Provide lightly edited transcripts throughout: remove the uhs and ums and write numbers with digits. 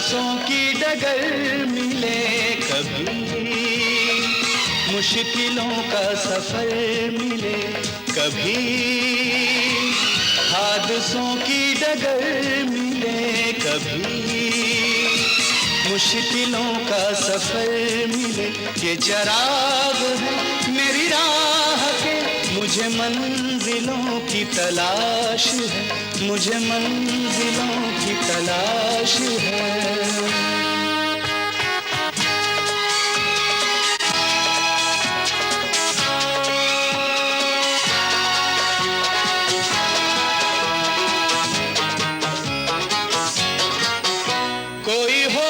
हादसों की डगर मिले कभी, मुश्किलों का सफर मिले कभी, हादसों की डगर मिले कभी, मुश्किलों का सफर मिले। ये चराग है मेरी राह के, मुझे मंजिलों की तलाश है, मुझे मंजिलों की तलाश है। कोई हो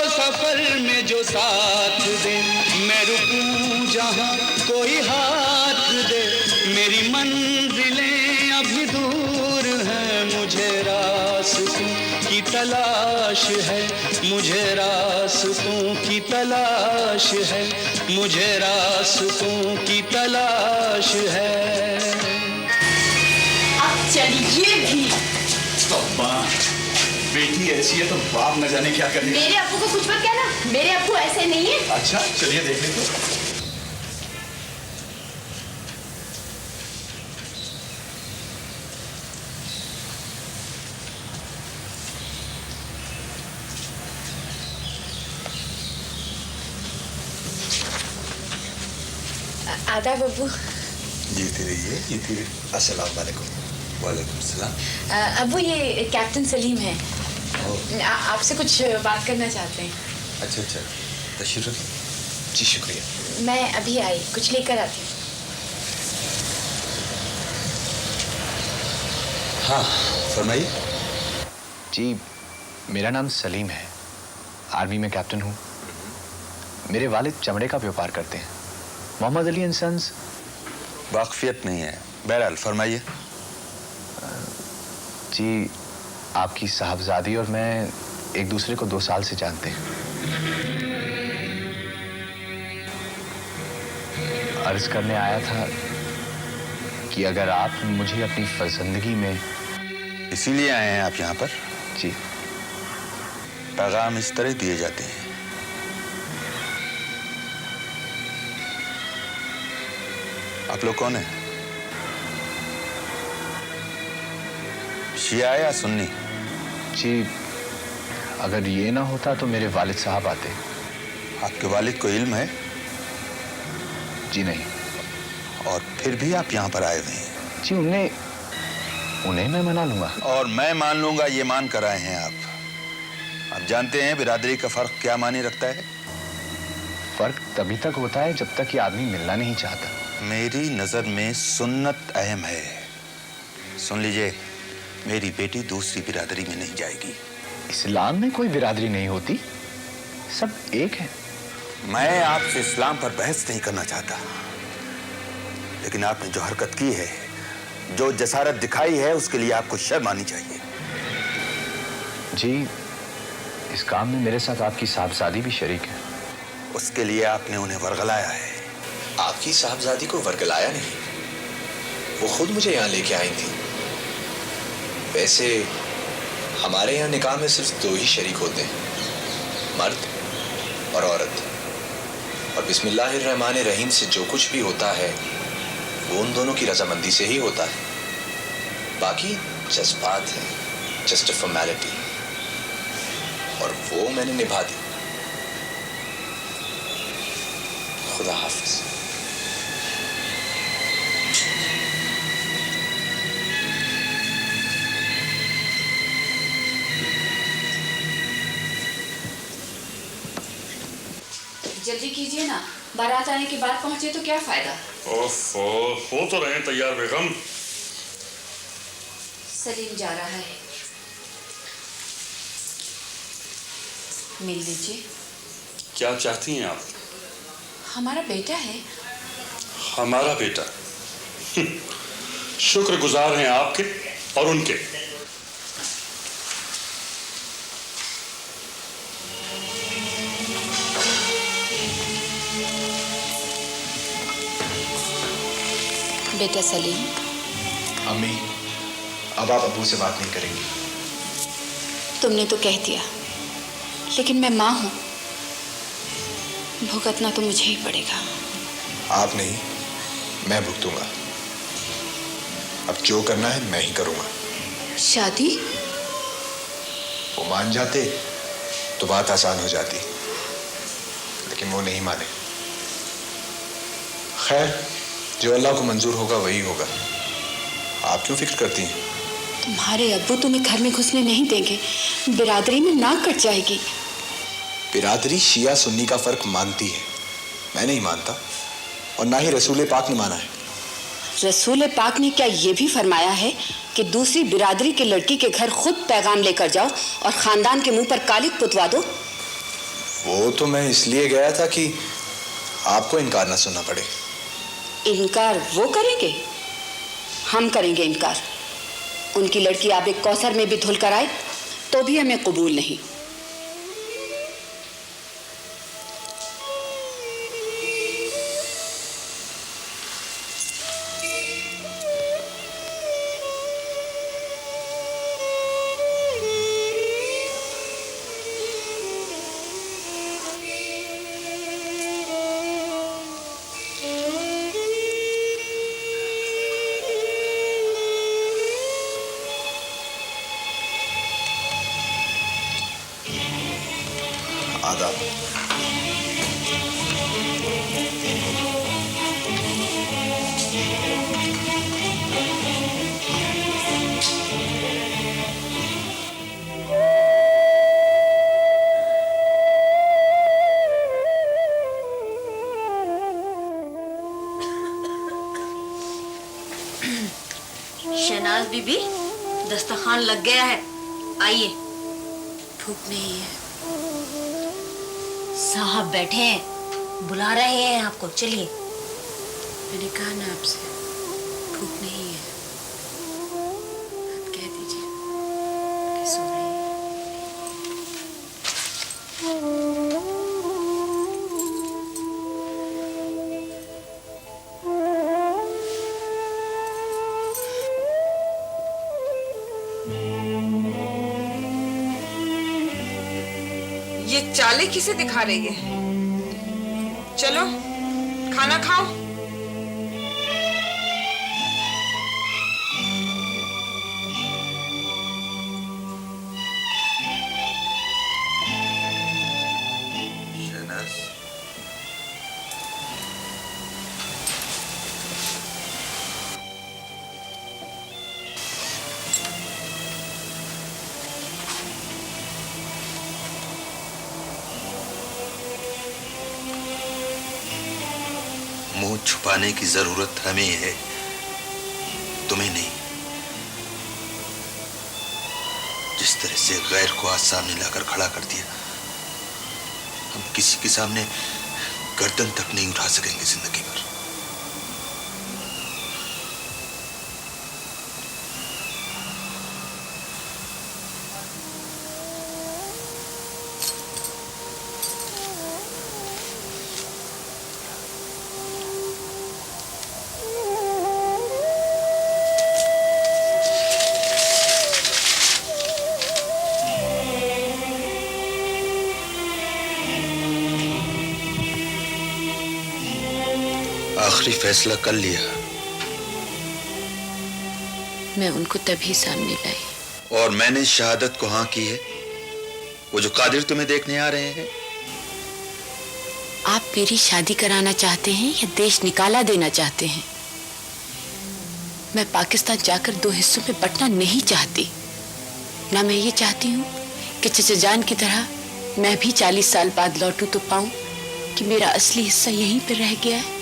सफर में जो साथ दे, मैं रुकूं जहां कोई हाथ दे। मेरी मंजिलें अभी दूर हैं, मुझे रास्तों की तलाश है, मुझे रास्तों की तलाश है, मुझे रास्तों की तलाश है। अब चलिए भी। बेटी ऐसी है तो बाप न जाने क्या करेगा। मेरे अप्पू को कुछ मत कहना, मेरे अप्पू ऐसे नहीं है। अच्छा चलिए देख लेते। आदाब अब्बू। जीती रहिए, जीती रहिए। अस्सलाम वालेकुम। वालेकुम सलाम। अब्बू ये कैप्टन सलीम है, आपसे कुछ बात करना चाहते हैं। अच्छा अच्छा, तशरीफ रखिए। जी शुक्रिया। मैं अभी आई, कुछ लेकर आती हूँ। हाँ फरमाइए। जी मेरा नाम सलीम है, आर्मी में कैप्टन हूँ। मेरे वालिद चमड़े का व्यापार करते हैं, मोहम्मद अली एंड सन्स। वाकफियत नहीं है, बहरहाल फरमाइए। जी आपकी साहबजादी और मैं एक दूसरे को 2 साल से जानते हैं। अर्ज करने आया था कि अगर आप मुझे अपनी फर्जंदगी में। इसीलिए आए हैं आप यहाँ पर? जी। पैगाम इस तरह दिए जाते हैं। आप लोग कौन हैं? शिया या सुन्नी? जी अगर ये ना होता तो मेरे वालिद साहब आते। आपके वालिद को इल्म है? जी नहीं। और फिर भी आप यहाँ पर आए हुए हैं? जी उन्हें मैं मना लूंगा। और मैं मान लूंगा ये मान कर आए हैं आप? आप जानते हैं बिरादरी का फर्क क्या मानी रखता है? फर्क तभी तक होता है जब तक ये आदमी मिलना नहीं चाहता। मेरी नजर में सुन्नत अहम है। सुन लीजिए, मेरी बेटी दूसरी बिरादरी में नहीं जाएगी। इस्लाम में कोई बिरादरी नहीं होती, सब एक है। मैं आपसे इस्लाम पर बहस नहीं करना चाहता, लेकिन आपने जो हरकत की है, जो जसारत दिखाई है, उसके लिए आपको शर्म आनी चाहिए। जी इस काम में मेरे साथ आपकी साहबजादी भी शरीक है। उसके लिए आपने उन्हें वर्गलाया है। आपकी साहबजादी को वर्गलाया नहीं, वो खुद मुझे यहाँ लेके आई थी। वैसे हमारे यहाँ निकाह में सिर्फ 2 ही शरीक होते हैं, मर्द और औरत। और बिस्मिल्लाहिर्रहमानिर्रहीम से जो कुछ भी होता है वो उन दोनों की रजामंदी से ही होता है। बाकी जज्बात है, जस्ट अ फॉर्मेलिटी, और वो मैंने निभा दी। खुदा हाफिज। जल्दी कीजिए ना, बारात आने के बाद पहुंचे तो क्या फायदा। ओफो, हो तो रहे तैयार बेगम। सलीम जा रहा है, मिल लीजिए। क्या चाहती हैं आप? हमारा बेटा है। हमारा बेटा? शुक्रगुजार हैं आपके और उनके। बेटा सलीम। अम्मी अब आप अब्बू से बात नहीं करेंगी? तुमने तो कह दिया, लेकिन मैं माँ हूँ, भुगतना तो मुझे ही पड़ेगा। आप नहीं, मैं भुगतूंगा। अब जो करना है मैं ही करूंगा। शादी? वो मान जाते तो बात आसान हो जाती, लेकिन वो नहीं माने। खैर, जो अल्लाह को मंजूर होगा वही होगा। आप क्यों फिक्र करती हैं? तुम्हारे अब्बू तुम्हें घर में घुसने नहीं देंगे, बिरादरी में नाक कट जाएगी। बिरादरी शिया सुन्नी का फर्क मानती है, मैं नहीं मानता, और ना ही रसूल पाक ने माना है। रसूल पाक ने क्या ये भी फरमाया है कि दूसरी बिरादरी के लड़की के घर खुद पैगाम लेकर जाओ और खानदान के मुंह पर कालिक पुतवा दो? वो तो मैं इसलिए गया था कि आपको इनकार ना सुनना पड़े। इनकार वो करेंगे? हम करेंगे इनकार। उनकी लड़की आबे कौसर में भी धुल कर आए तो भी हमें कबूल नहीं। आदाब। शहनाज बीबी, दस्तरखान लग गया है, आइए। भूख नहीं है। साहब बैठे हैं, बुला रहे हैं आपको, चलिए। मैंने कहा ना आपसे, भूख नहीं है। आप कह दीजिए कि सो रही है। ये चाले किसे दिखा रही है? चलो खाना खाओ। शहनाज, मुंह छुपाने की जरूरत हमें है, तुम्हें नहीं। जिस तरह से गैर को आज सामने लाकर खड़ा कर दिया, हम किसी के सामने गर्दन तक नहीं उठा सकेंगे जिंदगी भर। आखिरी फैसला कर लिया। मैं उनको तभी सामने लाई। और मैंने शहादत को हाँ की है। वो जो कादिर तुम्हें देखने आ रहे हैं। आप मेरी शादी कराना चाहते हैं या देश निकाला देना चाहते हैं? मैं पाकिस्तान जाकर दो हिस्सों में बंटना नहीं चाहती। ना मैं ये चाहती हूँ कि चचा जान की तरह मैं भी 40 साल बाद लौटूं तो पाऊं कि मेरा असली हिस्सा यहीं पर रह गया है।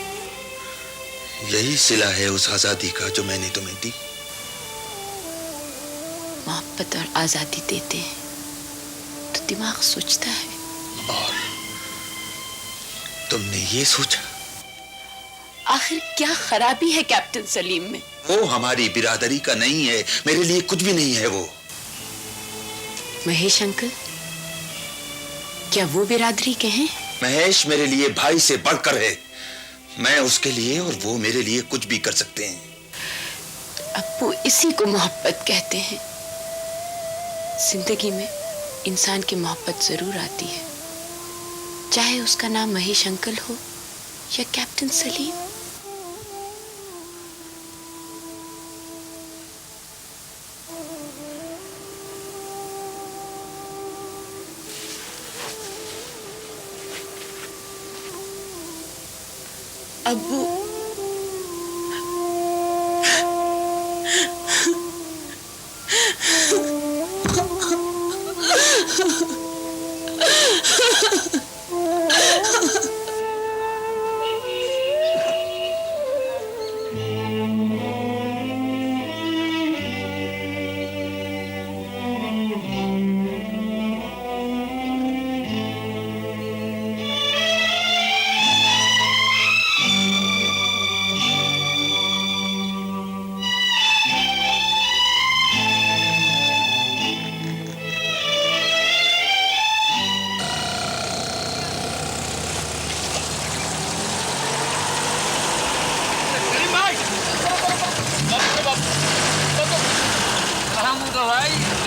यही सिला है उस आजादी का जो मैंने तुम्हें दी। मोहब्बत और आजादी देते हैं तो दिमाग सोचता है। और तुमने ये सोचा? आखिर क्या खराबी है कैप्टन सलीम में? वो हमारी बिरादरी का नहीं है, मेरे लिए कुछ भी नहीं है वो। महेश अंकल, क्या वो बिरादरी के हैं? महेश मेरे लिए भाई से बढ़कर है। मैं उसके लिए और वो मेरे लिए कुछ भी कर सकते हैं। अब्बू इसी को मोहब्बत कहते हैं। जिंदगी में इंसान की मोहब्बत जरूर आती है, चाहे उसका नाम महेश अंकल हो या कैप्टन सलीम। अब्बू,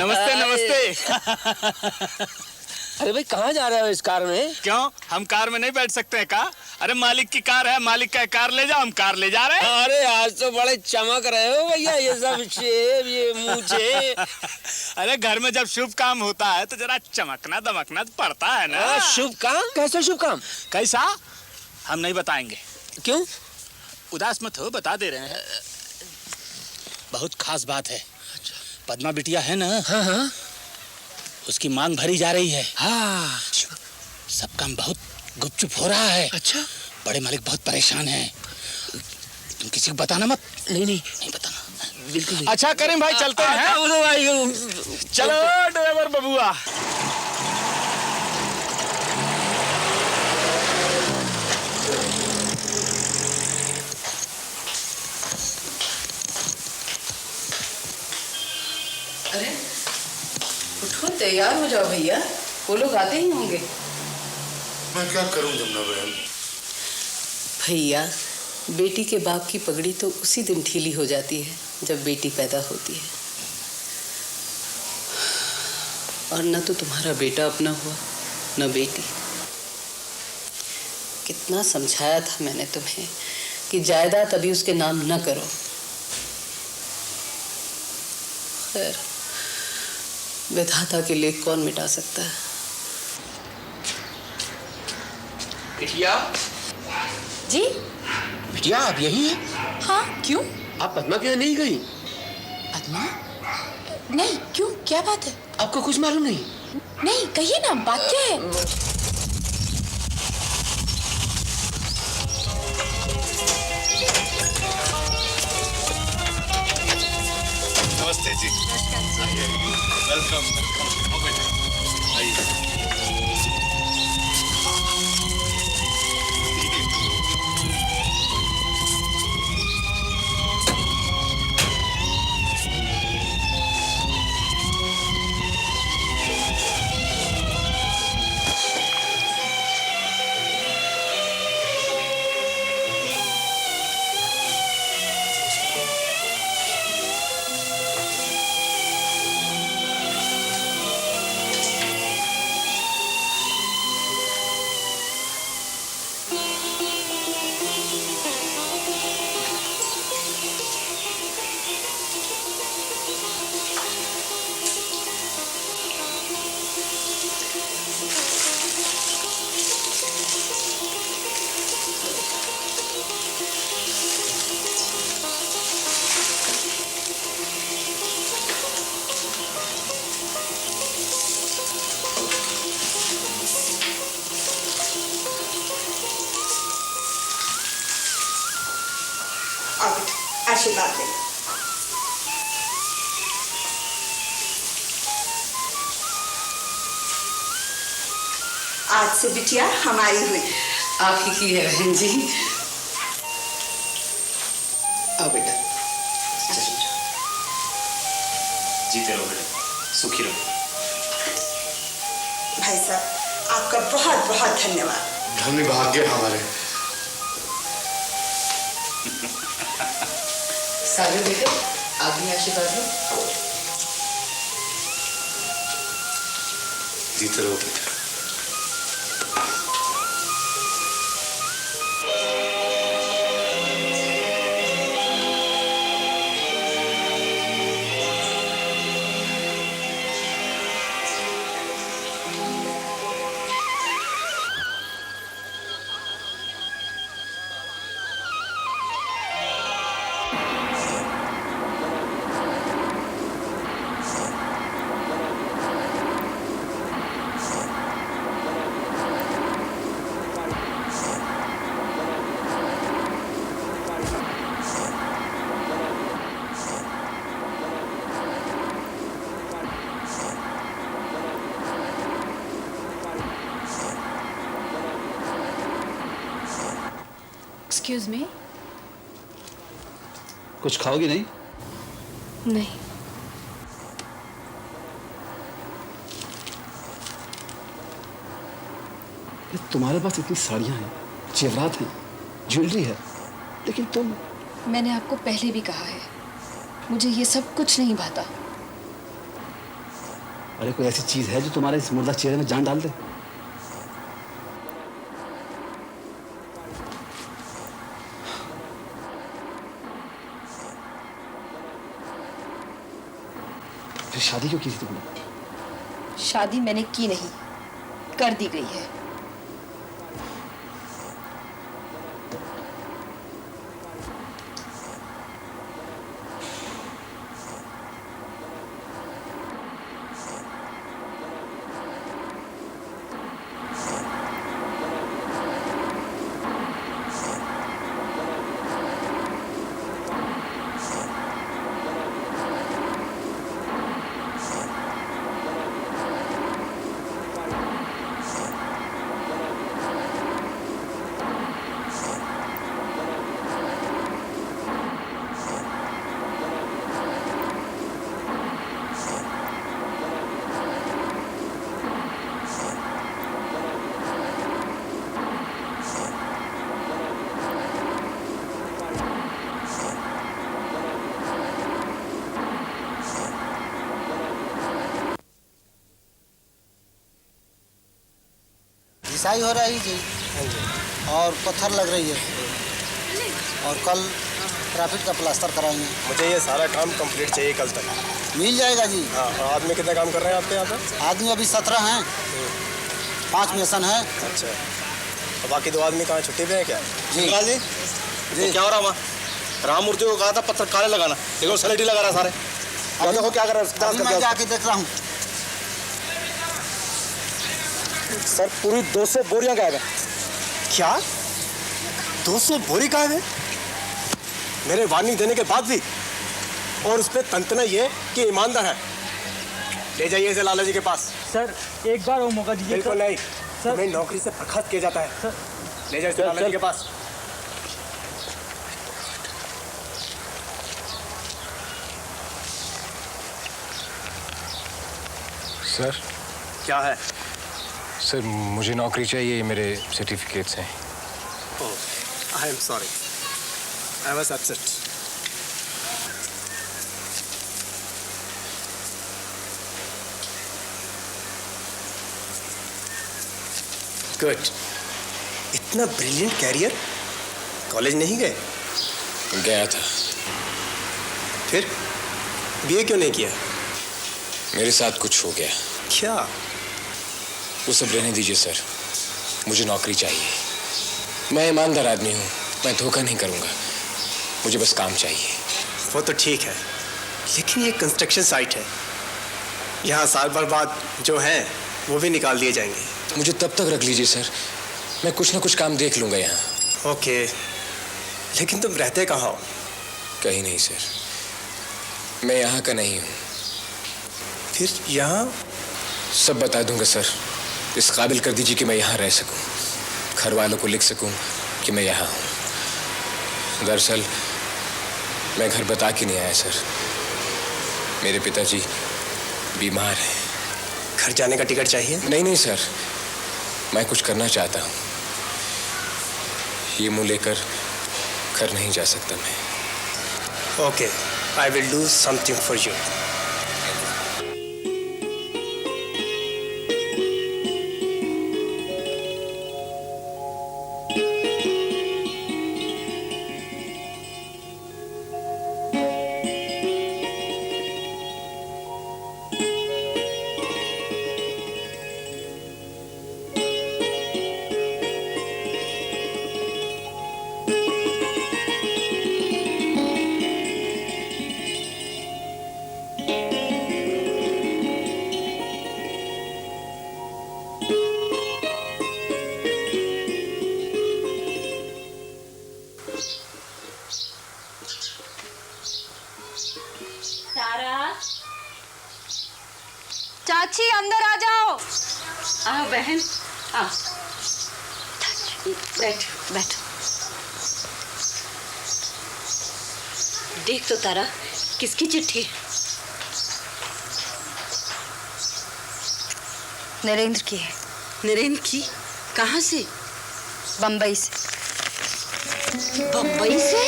नमस्ते नमस्ते। अरे भाई कहाँ जा रहे हो इस कार में? क्यों, हम कार में नहीं बैठ सकते हैं का? अरे मालिक की कार है, मालिक का कार ले जाओ, हम कार ले जा रहे हैं। अरे आज तो बड़े चमक रहे हो भैया, ये सब शेव ये मूछे। अरे घर में जब शुभ काम होता है तो जरा चमकना दमकना तो पड़ता है ना। शुभ काम? कैसा शुभ काम? कैसा, हम नहीं बताएंगे। क्यों? उदास मत हो, बता दे रहे हैं। बहुत खास बात है। पद्मा बिटिया है ना? हाँ हाँ। उसकी मांग भरी जा रही है। हाँ। सब काम बहुत गुपचुप हो रहा है। अच्छा। बड़े मालिक बहुत परेशान हैं। तुम किसी को बताना मत। नहीं नहीं नहीं बताना। बिल्कुल नहीं। अच्छा करीम भाई चलते हैं। चलो ड्राइवर बबुआ। अरे उठो, तैयार हो जाओ भैया, वो लोग आते ही होंगे। मैं क्या करूं जमुना बहन? भैया, बेटी के बाप की पगड़ी तो उसी दिन ढीली हो जाती है जब बेटी पैदा होती है। और न तो तुम्हारा बेटा अपना हुआ न बेटी। कितना समझाया था मैंने तुम्हें कि जायदाद अभी उसके नाम न करो। खैर, विधाता के लेख कौन मिटा सकता है। बिटिया जी? बिटिया आप यही हैं? हाँ, क्यों? आप पद्मा के यहाँ नहीं गई? पद्मा? नहीं, क्यों, क्या बात है? आपको कुछ मालूम नहीं? नहीं, कहिए ना, बात क्या है? नमस्ते जी। वेलकम। आइए। आशीर्वाद ले। आज से बिटिया हमारी हुई। आप ही की है बहन जी। आओ बेटा। जीते रहो बेटा, सुखी रहो। भाई साहब, आपका बहुत बहुत धन्यवाद। धन्य भाग्य हमारे। सागर बेटे, आप भी आशीर्वाद लो। जीते रहो बेटा। Excuse me. कुछ खाओगी नहीं? नहीं। तुम्हारे पास इतनी साड़ियां हैं, जेवरात हैं, ज्वेलरी है, लेकिन तुम। मैंने आपको पहले भी कहा है, मुझे ये सब कुछ नहीं भाता। अरे कोई ऐसी चीज है जो तुम्हारे इस मुर्दा चेहरे में जान डाल दे? फिर शादी क्यों की थी तुमने? शादी मैंने की नहीं, कर दी गई है। घिसाई हो रही जी और पत्थर लग रही है और कल ट्रैफिक का प्लास्टर कराएंगे। मुझे ये सारा काम कंप्लीट चाहिए कल तक। मिल जाएगा जी। हाँ, आदमी कितने काम कर रहे हैं आपके यहाँ पे? आदमी अभी 17 हैं, 5 मिशन है। अच्छा, तो बाकी 2 आदमी कहाँ छुट्टी पे हैं क्या? जी जी जी। क्या हो रहा वहाँ? राममूर्ति को कहा था पत्थर काले लगाना, देखो सलेटी लगा रहा सारे। अब देखो क्या कर रहा है। मैं जाके देख रहा हूँ सर, पूरी 200 बोरियां गायब है। क्या 200 बोरी गायब है? मेरे वार्निंग देने के बाद भी? और उस पर तंतना ये कि ईमानदार है। ले जाइए इसे लाला जी के पास। सर एक बार वो मौका दीजिए। बिल्कुल नहीं सर, तुम्हें नौकरी से बर्खास्त किया जाता है सर। ले जाइए इसे लाला जी के पास। सर क्या है? सर मुझे नौकरी चाहिए, ये मेरे सर्टिफिकेट्स हैं। I am sorry, I was upset. Good, इतना ब्रिलियंट कैरियर। कॉलेज नहीं गए? गया था। फिर बीए क्यों नहीं किया? मेरे साथ कुछ हो गया। क्या? वो सब रहने दीजिए सर, मुझे नौकरी चाहिए। मैं ईमानदार आदमी हूँ, मैं धोखा नहीं करूँगा, मुझे बस काम चाहिए। वो तो ठीक है, लेकिन ये कंस्ट्रक्शन साइट है, यहाँ साल भर बाद जो हैं वो भी निकाल दिए जाएंगे। मुझे तब तक रख लीजिए सर, मैं कुछ ना कुछ काम देख लूँगा यहाँ। ओके, लेकिन तुम रहते कहाँ हो? कहीं नहीं सर, मैं यहाँ का नहीं हूँ। फिर यहाँ? सब बता दूंगा सर, इस काबिल कर दीजिए कि मैं यहाँ रह सकूँ, घर वालों को लिख सकूँ कि मैं यहाँ हूँ। दरअसल मैं घर बता के नहीं आया सर, मेरे पिताजी बीमार हैं। घर जाने का टिकट चाहिए? नहीं सर, मैं कुछ करना चाहता हूँ, ये मुँह लेकर घर नहीं जा सकता मैं। Okay, I will do something for you. आओ बहन, आओ। बैठ बैठ। देख तो तारा, किसकी चिट्ठी? नरेंद्र की है। नरेंद्र की? कहाँ से? बम्बई से। बम्बई से?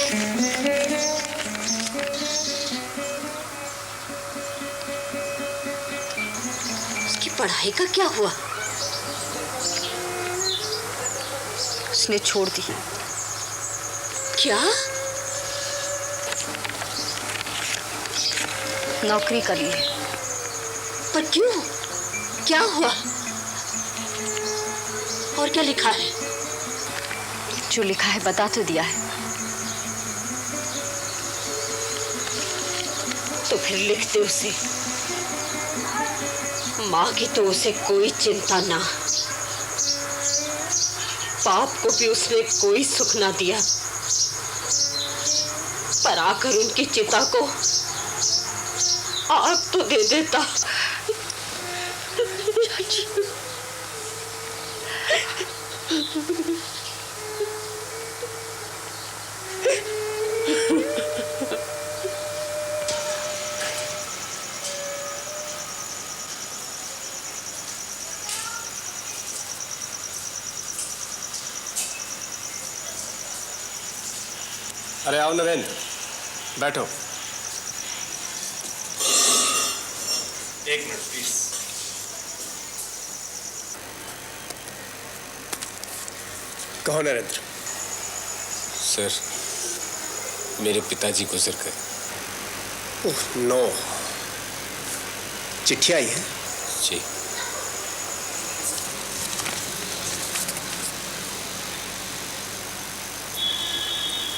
उसकी पढ़ाई का क्या हुआ? उसने छोड़ दी। क्या? नौकरी कर ली है। पर क्यों? क्या हुआ? और क्या लिखा है? जो लिखा है बता तो दिया है। तो फिर लिख दे उसे, माँ की तो उसे कोई चिंता ना, बाप को भी उसने कोई सुख ना दिया, पर आकर उनकी चिता को आग तो दे देता। अरे आओ नरेंद्र, बैठो। एक मिनट प्लीज। कहो नरेंद्र। सर, मेरे पिताजी गुजर गए। Oh no. चिट्ठी आई है? जी।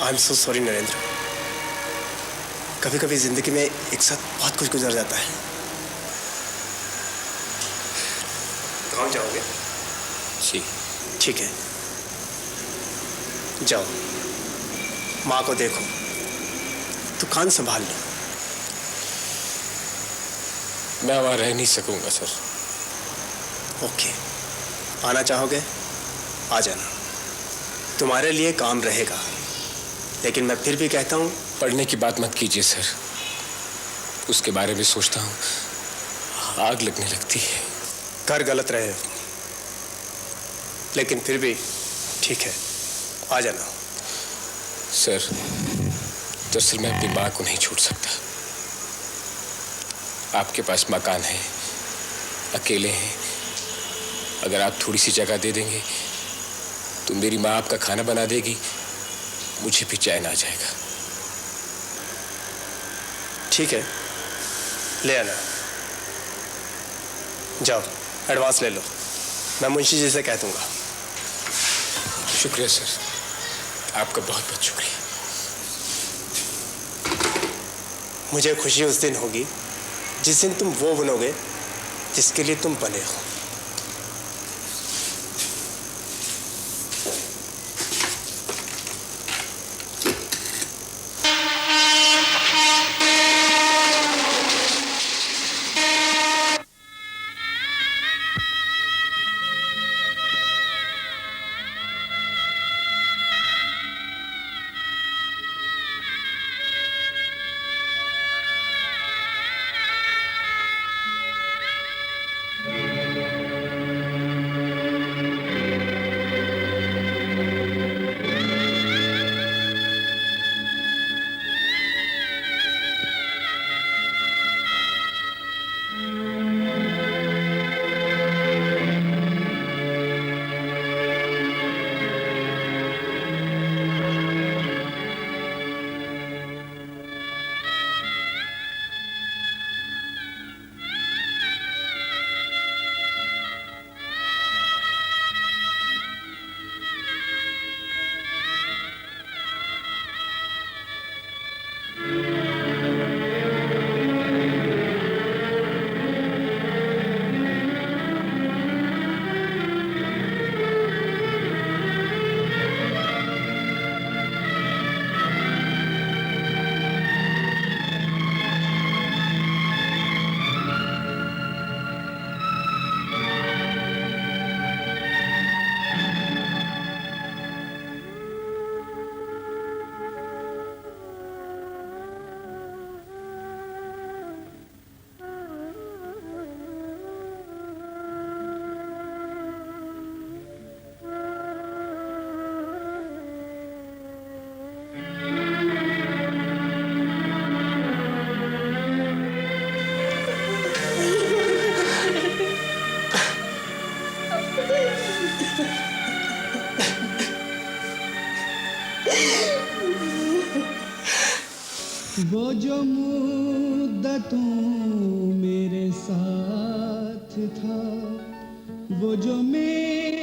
I am so sorry Narendra. कभी कभी जिंदगी में एक साथ बहुत कुछ गुजर जाता है। गाँव जाओगे? जी। ठीक है, जाओ, माँ को देखो, दुकान संभाल लो। मैं वहां रह नहीं सकूंगा सर। ओके, आना चाहोगे आ जाना, तुम्हारे लिए काम रहेगा। लेकिन मैं फिर भी कहता हूँ, पढ़ने की बात मत कीजिए सर, उसके बारे में सोचता हूँ आग लगने लगती है। कर गलत रहे हो, लेकिन फिर भी ठीक है, आ जाना। सर, दरअसल मैं अपनी माँ को नहीं छोड़ सकता। आपके पास मकान है, अकेले हैं, अगर आप थोड़ी सी जगह दे देंगे तो मेरी माँ आपका खाना बना देगी, मुझे भी चैन आ जाएगा। ठीक है, ले आना। जाओ, एडवांस ले लो, मैं मुंशी जी से कह दूंगा। शुक्रिया सर, आपका बहुत बहुत शुक्रिया। मुझे खुशी उस दिन होगी जिस दिन तुम वो बनोगे जिसके लिए तुम बने हो। वो जो मुद्दतों मेरे साथ था, वो जो मेरे